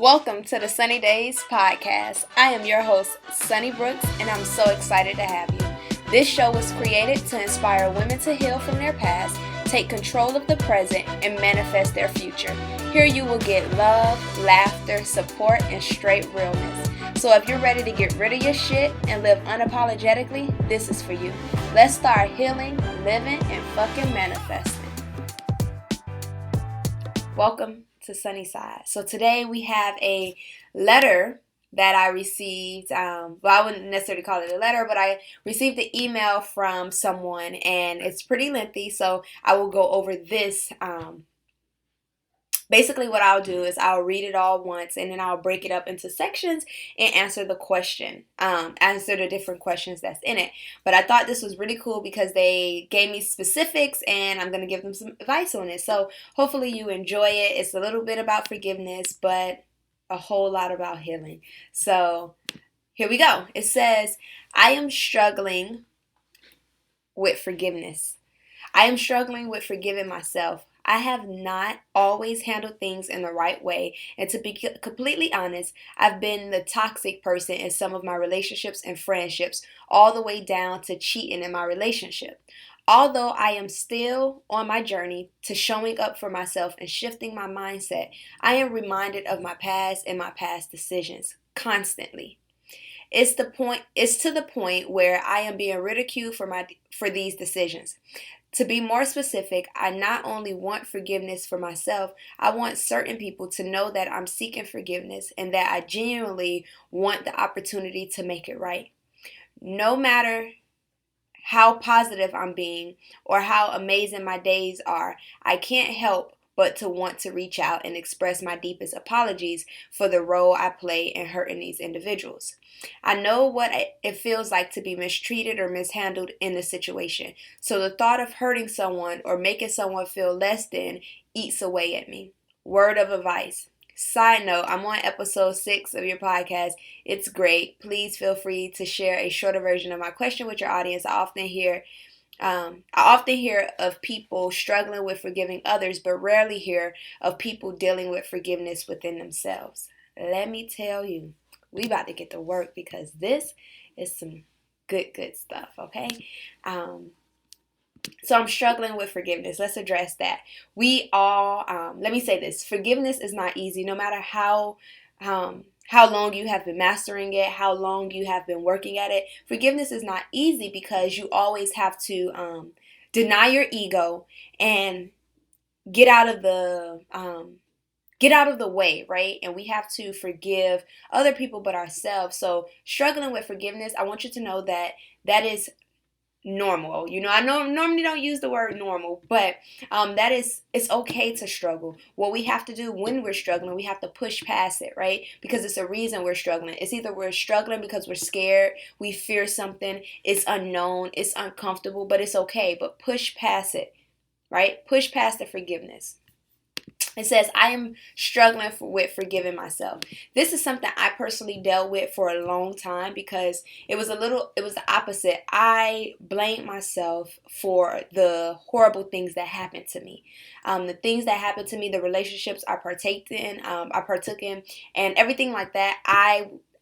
Welcome to the Sunny Days Podcast. I am your host, Sunny Brooks, and I'm so excited to have you. This show was created to inspire women to heal from their past, take control of the present, and manifest their future. Here you will get love, laughter, support, and straight realness. So if you're ready to get rid of your shit and live unapologetically, this is for you. Let's start healing, living, and fucking manifesting. Welcome to Sunnyside. So today we have a letter that I received. I wouldn't necessarily call it a letter, but I received an email from someone, and it's pretty lengthy. So I will go over this. Basically, what I'll do is I'll read it all once, and then I'll break it up into sections and answer the question, answer the different questions that's in it. But I thought this was really cool because they gave me specifics, and I'm going to give them some advice on it. So hopefully you enjoy it. It's a little bit about forgiveness, but a whole lot about healing. So here we go. It says, I am struggling with forgiveness. I am struggling with forgiving myself. I have not always handled things in the right way, and to be completely honest, I've been the toxic person in some of my relationships and friendships, all the way down to cheating in my relationship. Although I am still on my journey to showing up for myself and shifting my mindset, I am reminded of my past and my past decisions constantly. It's to the point where I am being ridiculed for these decisions. To be more specific, I not only want forgiveness for myself, I want certain people to know that I'm seeking forgiveness and that I genuinely want the opportunity to make it right. No matter how positive I'm being or how amazing my days are, I can't help but to want to reach out and express my deepest apologies for the role I play in hurting these individuals. I know what it feels like to be mistreated or mishandled in a situation, so the thought of hurting someone or making someone feel less than eats away at me. Word of advice. Side note, I'm on episode 6 of your podcast. It's great. Please feel free to share a shorter version of my question with your audience. I often hear of people struggling with forgiving others, but rarely hear of people dealing with forgiveness within themselves. Let me tell you, we about to get to work because this is some good stuff, okay? So I'm struggling with forgiveness. Let's address that. We all, let me say this, forgiveness is not easy, no matter how long you have been mastering it, how long you have been working at it. Forgiveness is not easy because you always have to deny your ego and get out of the way, right? And we have to forgive other people but ourselves. So struggling with forgiveness, I want you to know that is normal. I normally don't use the word normal, but it's okay to struggle. What we have to do when we're struggling, we have to push past it, right? Because it's a reason we're struggling. It's either we're struggling because we're scared, we fear something, it's unknown, it's uncomfortable, but it's okay. But push past it, right? Push past the forgiveness. It says, I am struggling with forgiving myself. This is something I personally dealt with for a long time because it was the opposite. I blamed myself for the horrible things that happened to me. The things that happened to me, the relationships I partook in, and everything like that,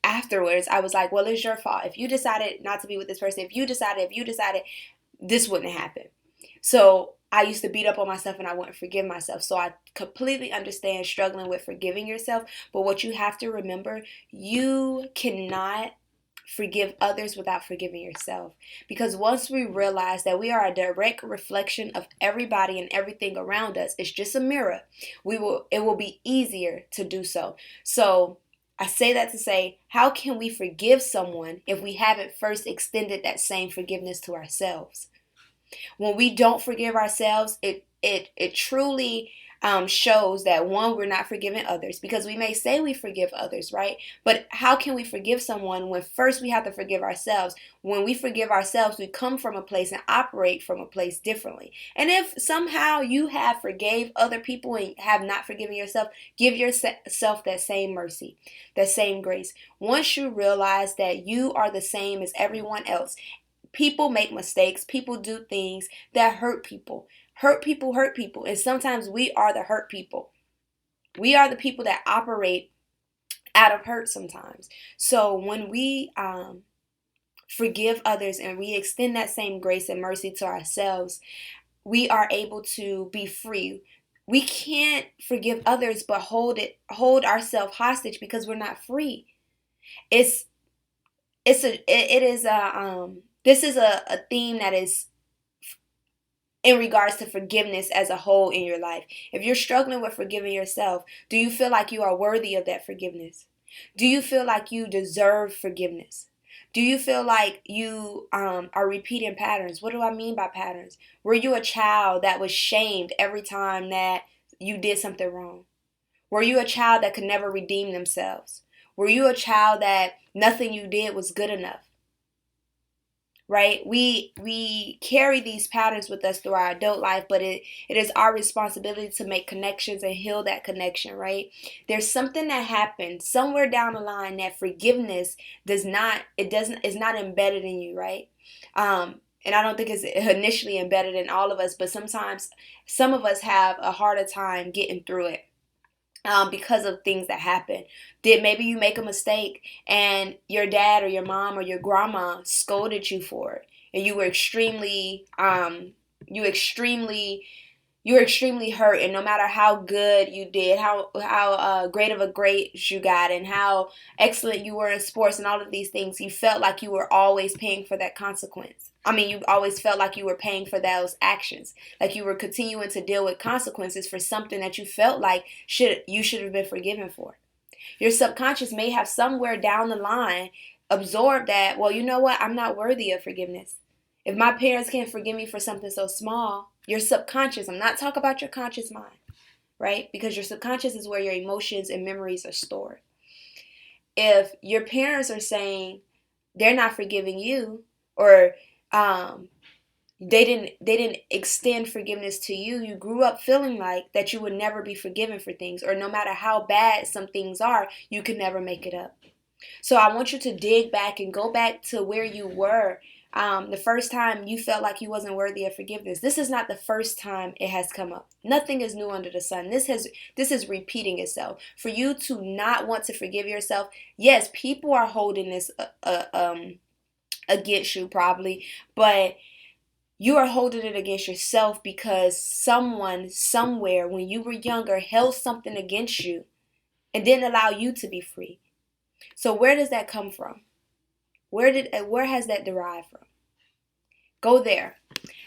afterwards, I was like, well, it's your fault. If you decided not to be with this person, if you decided, this wouldn't happen. So I used to beat up on myself and I wouldn't forgive myself. So I completely understand struggling with forgiving yourself. But what you have to remember, you cannot forgive others without forgiving yourself. Because once we realize that we are a direct reflection of everybody and everything around us, it's just a mirror, it will be easier to do so. So I say that to say, how can we forgive someone if we haven't first extended that same forgiveness to ourselves? When we don't forgive ourselves, it truly shows that, one, we're not forgiving others, because we may say we forgive others, right? But how can we forgive someone when first we have to forgive ourselves? When we forgive ourselves, we come from a place and operate from a place differently. And if somehow you have forgave other people and have not forgiven yourself, give yourself that same mercy, that same grace. Once you realize that you are the same as everyone else, people make mistakes. People do things that hurt people. Hurt people. And sometimes we are the hurt people. We are the people that operate out of hurt sometimes. So when we forgive others and we extend that same grace and mercy to ourselves, we are able to be free. We can't forgive others but hold ourselves hostage because we're not free. It's it is a this is a theme that is in regards to forgiveness as a whole in your life. If you're struggling with forgiving yourself, do you feel like you are worthy of that forgiveness? Do you feel like you deserve forgiveness? Do you feel like you are repeating patterns? What do I mean by patterns? Were you a child that was shamed every time that you did something wrong? Were you a child that could never redeem themselves? Were you a child that nothing you did was good enough? Right? We carry these patterns with us through our adult life, but it is our responsibility to make connections and heal that connection, right? There's something that happened somewhere down the line that forgiveness is not embedded in you, right? And I don't think it's initially embedded in all of us, but sometimes some of us have a harder time getting through it. Because of things that happen. Did maybe you make a mistake and your dad or your mom or your grandma scolded you for it, and you extremely you were extremely hurt, and no matter how good you did, how great of a grade you got, and how excellent you were in sports and all of these things, you felt like you were always paying for that consequence. I mean, you always felt like you were paying for those actions, like you were continuing to deal with consequences for something that you felt like you should have been forgiven for. Your subconscious may have somewhere down the line absorbed that, well, you know what? I'm not worthy of forgiveness. If my parents can't forgive me for something so small, your subconscious, I'm not talking about your conscious mind, right? Because your subconscious is where your emotions and memories are stored. If your parents are saying they're not forgiving you, or they didn't extend forgiveness to you, you grew up feeling like that you would never be forgiven for things, or no matter how bad some things are, you could never make it up. So I want you to dig back and go back to where you were the first time you felt like you wasn't worthy of forgiveness. This is not the first time it has come up. Nothing is new under the sun. This is repeating itself. For you to not want to forgive yourself, yes, people are holding this against you probably, but you are holding it against yourself because someone somewhere when you were younger held something against you and didn't allow you to be free. So where does that come from? Where has that derived from? Go there.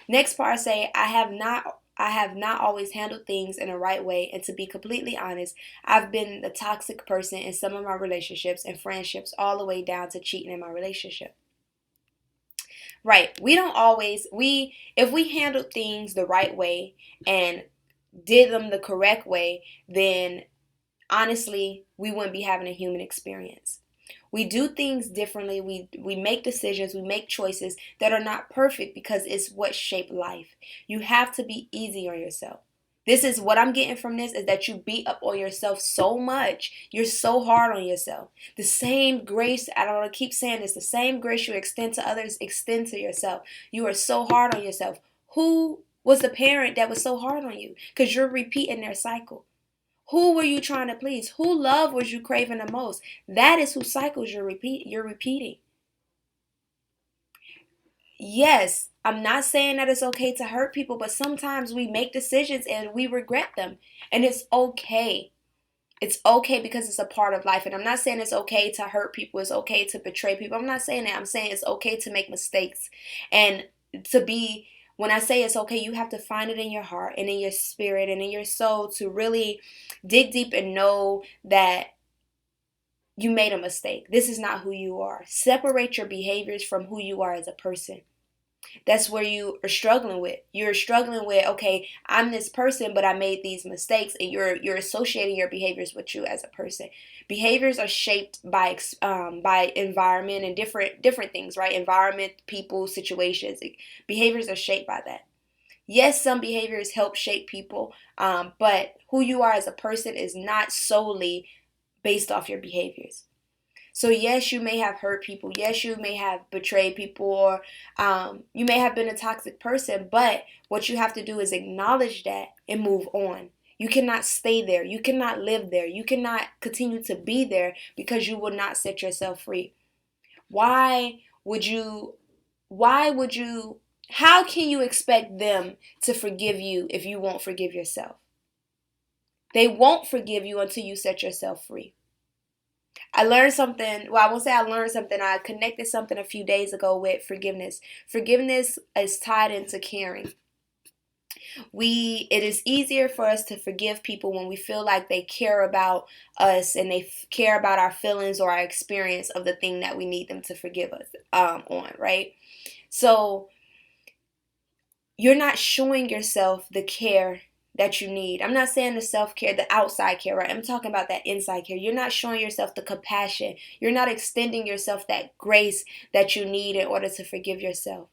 Next part say, I have not always handled things in the right way, and to be completely honest, I've been the toxic person in some of my relationships and friendships, all the way down to cheating in my relationship. Right. We don't always we if we handled things the right way and did them the correct way, then honestly, we wouldn't be having a human experience. We do things differently. We make decisions, we make choices that are not perfect because it's what shaped life. You have to be easy on yourself. This is what I'm getting from this, is that you beat up on yourself so much. You're so hard on yourself. The same grace, I don't want to keep saying this, the same grace you extend to others, extend to yourself. You are so hard on yourself. Who was the parent that was so hard on you? Because you're repeating their cycle. Who were you trying to please? Who love was you craving the most? That is whose cycles you're repeating. Yes, I'm not saying that it's okay to hurt people, but sometimes we make decisions and we regret them. And it's okay. It's okay because it's a part of life. And I'm not saying it's okay to hurt people. It's okay to betray people. I'm not saying that. I'm saying it's okay to make mistakes. And when I say it's okay, you have to find it in your heart and in your spirit and in your soul to really dig deep and know that you made a mistake. This is not who you are. Separate your behaviors from who you are as a person. That's where you are struggling with. You're struggling with, okay, I'm this person, but I made these mistakes, and you're associating your behaviors with you as a person. Behaviors are shaped by environment and different things, right? Environment, people, situations. Behaviors are shaped by that. Yes, some behaviors help shape people, but who you are as a person is not solely based off your behaviors. So yes, you may have hurt people. Yes, you may have betrayed people, or you may have been a toxic person. But what you have to do is acknowledge that and move on. You cannot stay there. You cannot live there. You cannot continue to be there because you will not set yourself free. Why would you, how can you expect them to forgive you if you won't forgive yourself? They won't forgive you until you set yourself free. I learned something. Well, I won't say I learned something. I connected something a few days ago with forgiveness. Forgiveness is tied into caring. It is easier for us to forgive people when we feel like they care about us and they care about our feelings or our experience of the thing that we need them to forgive us on, right? So you're not showing yourself the care that you need. I'm not saying the self-care, the outside care, right? I'm talking about that inside care. You're not showing yourself the compassion. You're not extending yourself that grace that you need in order to forgive yourself.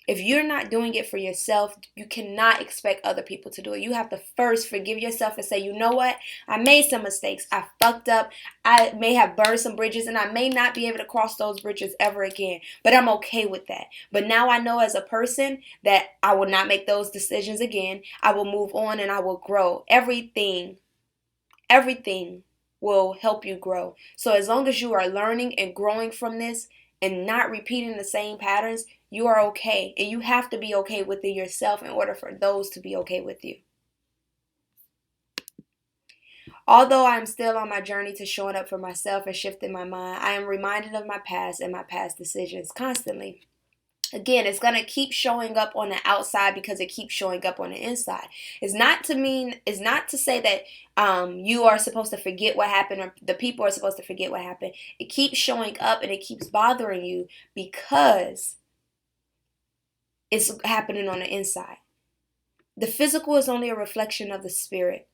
If you're not doing it for yourself, you cannot expect other people to do it. You have to first forgive yourself and say, you know what? I made some mistakes. I fucked up. I may have burned some bridges and I may not be able to cross those bridges ever again. But I'm okay with that. But now I know as a person that I will not make those decisions again. I will move on and I will grow. Everything will help you grow. So as long as you are learning and growing from this and not repeating the same patterns, you are okay. And you have to be okay with it yourself in order for those to be okay with you. Although I'm still on my journey to showing up for myself and shifting my mind, I am reminded of my past and my past decisions constantly. Again, it's going to keep showing up on the outside because it keeps showing up on the inside. It's not to say that you are supposed to forget what happened or the people are supposed to forget what happened. It keeps showing up and it keeps bothering you because it's happening on the inside. The physical is only a reflection of the spirit,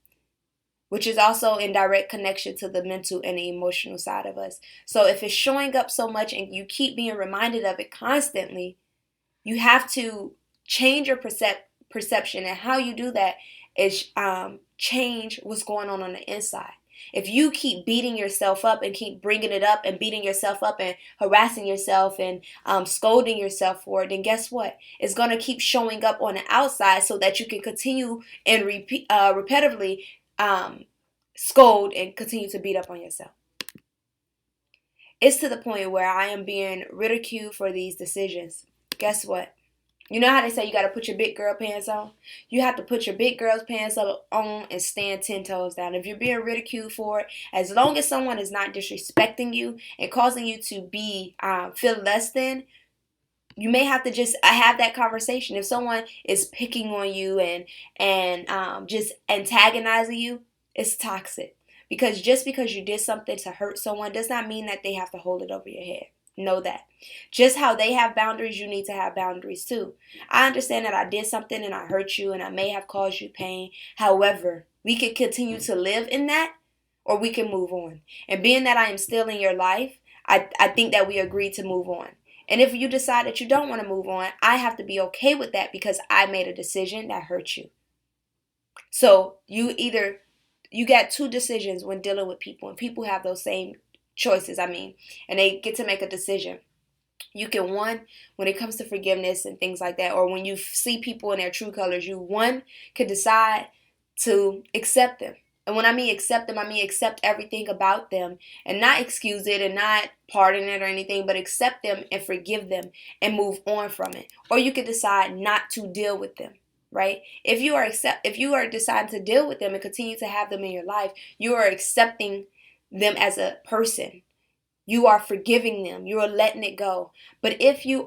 which is also in direct connection to the mental and the emotional side of us. So if it's showing up so much and you keep being reminded of it constantly, you have to change your perception. And how you do that is change what's going on the inside. If you keep beating yourself up and keep bringing it up and beating yourself up and harassing yourself and scolding yourself for it, then guess what? It's going to keep showing up on the outside so that you can continue and repetitively scold and continue to beat up on yourself. It's to the point where I am being ridiculed for these decisions. Guess what? You know how they say you got to put your big girl pants on? You have to put your big girl's pants on and stand 10 toes down. If you're being ridiculed for it, as long as someone is not disrespecting you and causing you to be feel less than, you may have to just have that conversation. If someone is picking on you and just antagonizing you, it's toxic. Because just because you did something to hurt someone does not mean that they have to hold it over your head. Know that. Just how they have boundaries, you need to have boundaries too. I understand that I did something and I hurt you and I may have caused you pain. However, we can continue to live in that or we can move on. And being that I am still in your life, I think that we agreed to move on. And if you decide that you don't want to move on, I have to be okay with that because I made a decision that hurt you. So you got two decisions when dealing with people, and people have those same choices, and they get to make a decision. You can, one, when it comes to forgiveness and things like that, or when you see people in their true colors, one, can decide to accept them. And when I mean accept them, I mean accept everything about them and not excuse it and not pardon it or anything, but accept them and forgive them and move on from it. Or you could decide not to deal with them, right? If you are deciding to deal with them and continue to have them in your life, you are accepting them as a person. You are forgiving them. You are letting it go. But if you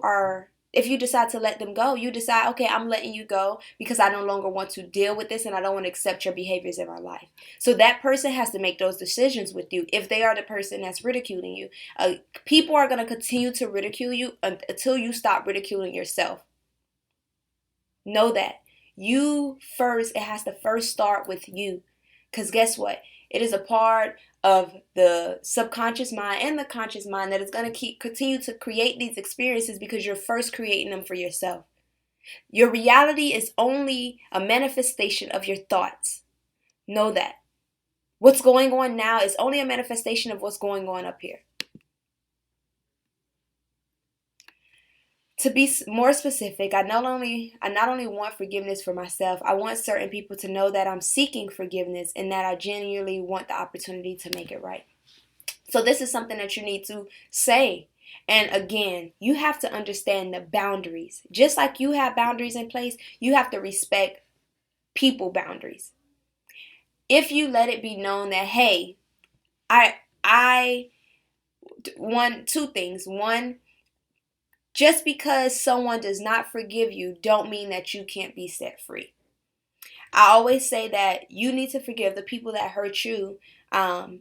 decide to let them go, you decide, okay, I'm letting you go because I no longer want to deal with this and I don't want to accept your behaviors in my life. So that person has to make those decisions with you if they are the person that's ridiculing you. People are going to continue to ridicule you until you stop ridiculing yourself. Know that. It has to first start with you. Because guess what? It is a part of the subconscious mind and the conscious mind that is going to continue to create these experiences because you're first creating them for yourself. Your reality is only a manifestation of your thoughts. Know that. What's going on now is only a manifestation of what's going on up here. To be more specific, I not only want forgiveness for myself, I want certain people to know that I'm seeking forgiveness and that I genuinely want the opportunity to make it right. So this is something that you need to say. And again, you have to understand the boundaries. Just like you have boundaries in place, you have to respect people boundaries. If you let it be known that, hey, I want two things. One, just because someone does not forgive you, don't mean that you can't be set free. I always say that you need to forgive the people that hurt you, um,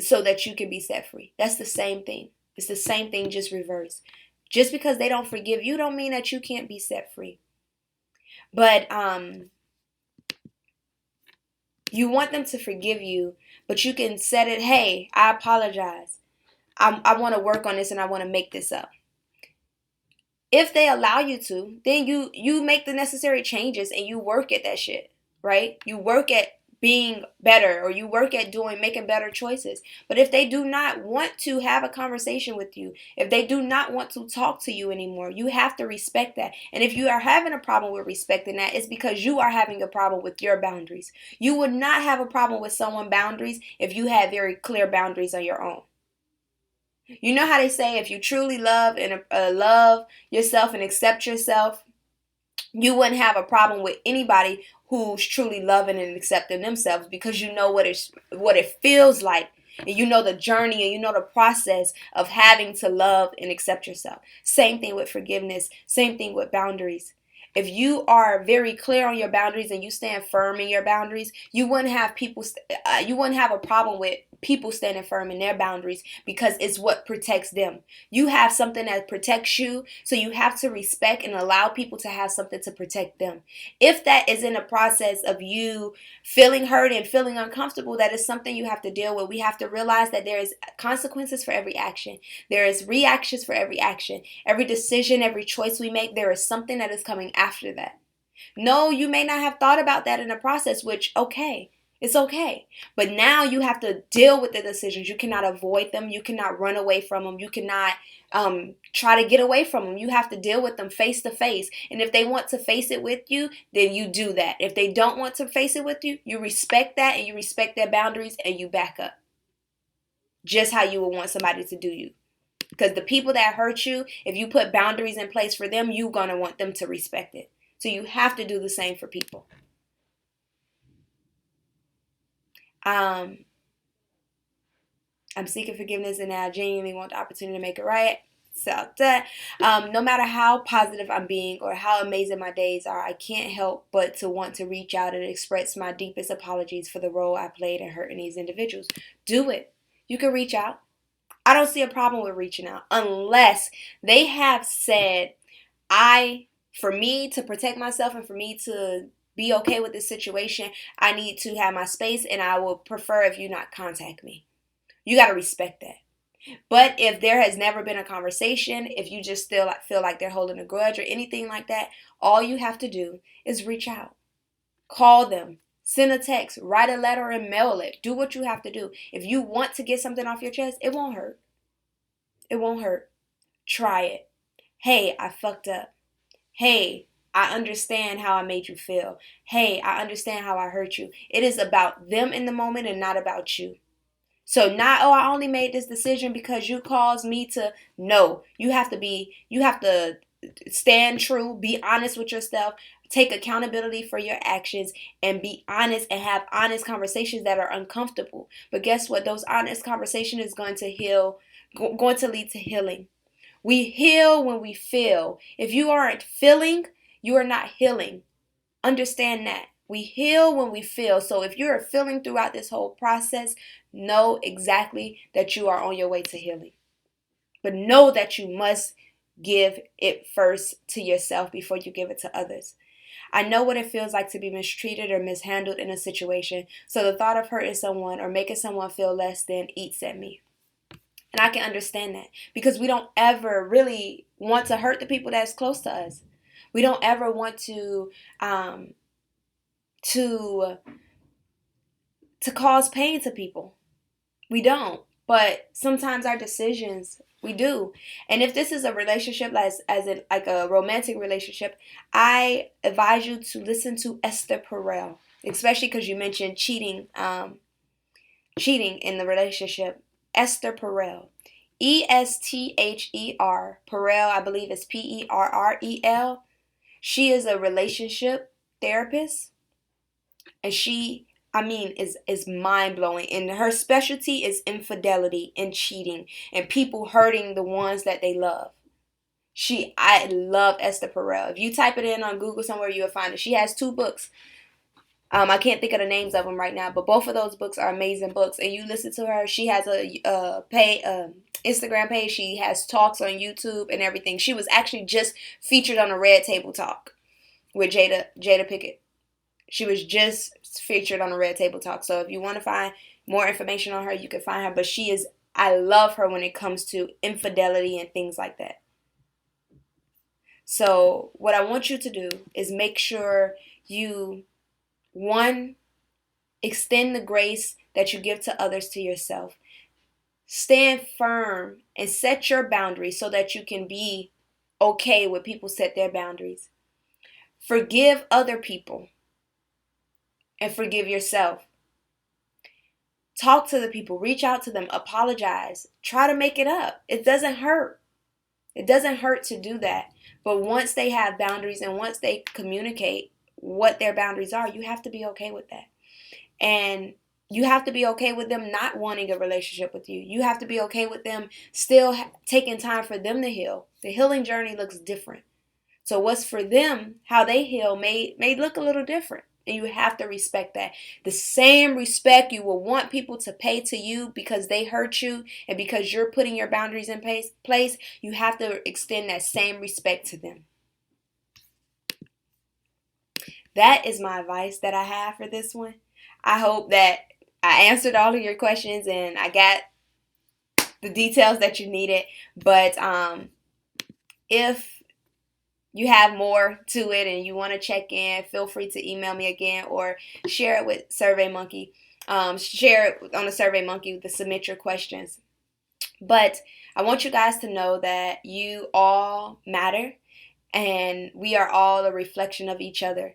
so that you can be set free. That's the same thing. It's the same thing, just reverse. Just because they don't forgive you, don't mean that you can't be set free. But you want them to forgive you, but you can set it. Hey, I apologize. I want to work on this and I want to make this up. If they allow you to, then you make the necessary changes and you work at that shit, right? You work at being better, or you work at making better choices. But if they do not want to have a conversation with you, if they do not want to talk to you anymore, you have to respect that. And if you are having a problem with respecting that, it's because you are having a problem with your boundaries. You would not have a problem with someone's boundaries if you had very clear boundaries on your own. You know how they say if you truly love yourself and accept yourself, you wouldn't have a problem with anybody who's truly loving and accepting themselves, because you know what it feels like, and you know the journey, and you know the process of having to love and accept yourself. Same thing with forgiveness, same thing with boundaries. If you are very clear on your boundaries and you stand firm in your boundaries, you wouldn't have you wouldn't have a problem with people standing firm in their boundaries, because it's what protects them. You have something that protects you, so you have to respect and allow people to have something to protect them. If that is in a process of you feeling hurt and feeling uncomfortable, that is something you have to deal with. We have to realize that there is consequences for every action. There is reactions for every action. Every decision, every choice we make, there is something that is coming after that. No, you may not have thought about that in the process, which, okay, it's okay. But now you have to deal with the decisions. You cannot avoid them. You cannot run away from them. You cannot try to get away from them. You have to deal with them face to face. And if they want to face it with you, then you do that. If they don't want to face it with you, you respect that and you respect their boundaries and you back up. Just how you would want somebody to do you. Because the people that hurt you, if you put boundaries in place for them, you're going to want them to respect it. So you have to do the same for people. I'm seeking forgiveness and I genuinely want the opportunity to make it right. So that no matter how positive I'm being or how amazing my days are, I can't help but to want to reach out and express my deepest apologies for the role I played in hurting these individuals. Do it. You can reach out. I don't see a problem with reaching out unless they have said, for me to protect myself and for me to be okay with this situation, I need to have my space and I will prefer if you not contact me. You got to respect that. But if there has never been a conversation, if you just still feel like they're holding a grudge or anything like that, all you have to do is reach out. Call them. Send a text. Write a letter and mail it. Do what you have to do. If you want to get something off your chest, it won't hurt. It won't hurt. Try it. Hey, I fucked up. Hey, I understand how I made you feel. Hey, I understand how I hurt you. It is about them in the moment and not about you. So not, oh, I only made this decision because you caused me to. No, you have to stand true, be honest with yourself, take accountability for your actions, and be honest and have honest conversations that are uncomfortable. But guess what? Those honest conversations is going to lead to healing. We heal when we feel. If you aren't feeling, you are not healing. Understand that. We heal when we feel. So if you're feeling throughout this whole process, know exactly that you are on your way to healing. But know that you must give it first to yourself before you give it to others. I know what it feels like to be mistreated or mishandled in a situation. So the thought of hurting someone or making someone feel less than eats at me. And I can understand that because we don't ever really want to hurt the people that's close to us. We don't ever want to cause pain to people. We don't. But sometimes our decisions, we do. And if this is a relationship as in like a romantic relationship, I advise you to listen to Esther Perel, especially because you mentioned cheating in the relationship. Esther Perel. Esther Perel, I believe is Perrel. She is a relationship therapist, and is mind blowing. And her specialty is infidelity and cheating and people hurting the ones that they love. I love Esther Perel. If you type it in on Google somewhere, you'll find it. She has 2 books. I can't think of the names of them right now, but both of those books are amazing books. And you listen to her. She has a Instagram page. She has talks on YouTube and everything. She was actually just featured on a Red Table Talk with Jada Pickett. She was just featured on a Red Table Talk. So if you want to find more information on her, you can find her. But I love her when it comes to infidelity and things like that. So what I want you to do is make sure you, 1, extend the grace that you give to others to yourself. Stand firm and set your boundaries so that you can be okay when people set their boundaries. Forgive other people and forgive yourself. Talk to the people, reach out to them, apologize, try to make it up. It doesn't hurt. It doesn't hurt to do that. But once they have boundaries and once they communicate what their boundaries are, you have to be okay with that. And you have to be okay with them not wanting a relationship with you. You have to be okay with them still taking time for them to heal. The healing journey looks different. So what's for them, how they heal may look a little different. And you have to respect that. The same respect you will want people to pay to you because they hurt you and because you're putting your boundaries in place, you have to extend that same respect to them. That is my advice that I have for this one. I hope that I answered all of your questions and I got the details that you needed. But if you have more to it and you want to check in, feel free to email me again or share it with SurveyMonkey. Share it on the SurveyMonkey to submit your questions. But I want you guys to know that you all matter and we are all a reflection of each other.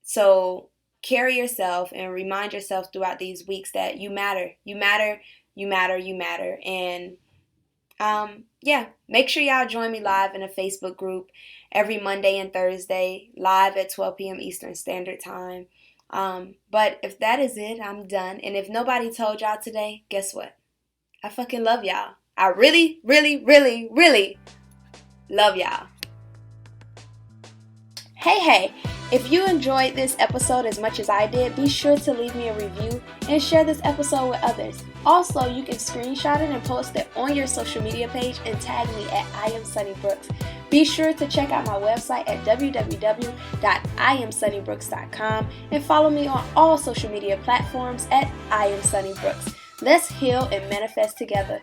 So carry yourself and remind yourself throughout these weeks that you matter. You matter, you matter, you matter. And make sure y'all join me live in a Facebook group every Monday and Thursday, live at 12 p.m. Eastern Standard Time. But if that is it, I'm done. And if nobody told y'all today, guess what? I fucking love y'all. I really, really, really, really love y'all. Hey, if you enjoyed this episode as much as I did, be sure to leave me a review and share this episode with others. Also, you can screenshot it and post it on your social media page and tag me at I Am Sunny Brooks. Be sure to check out my website at www.iamsunnybrooks.com and follow me on all social media platforms at I Am Sunny Brooks. Let's heal and manifest together.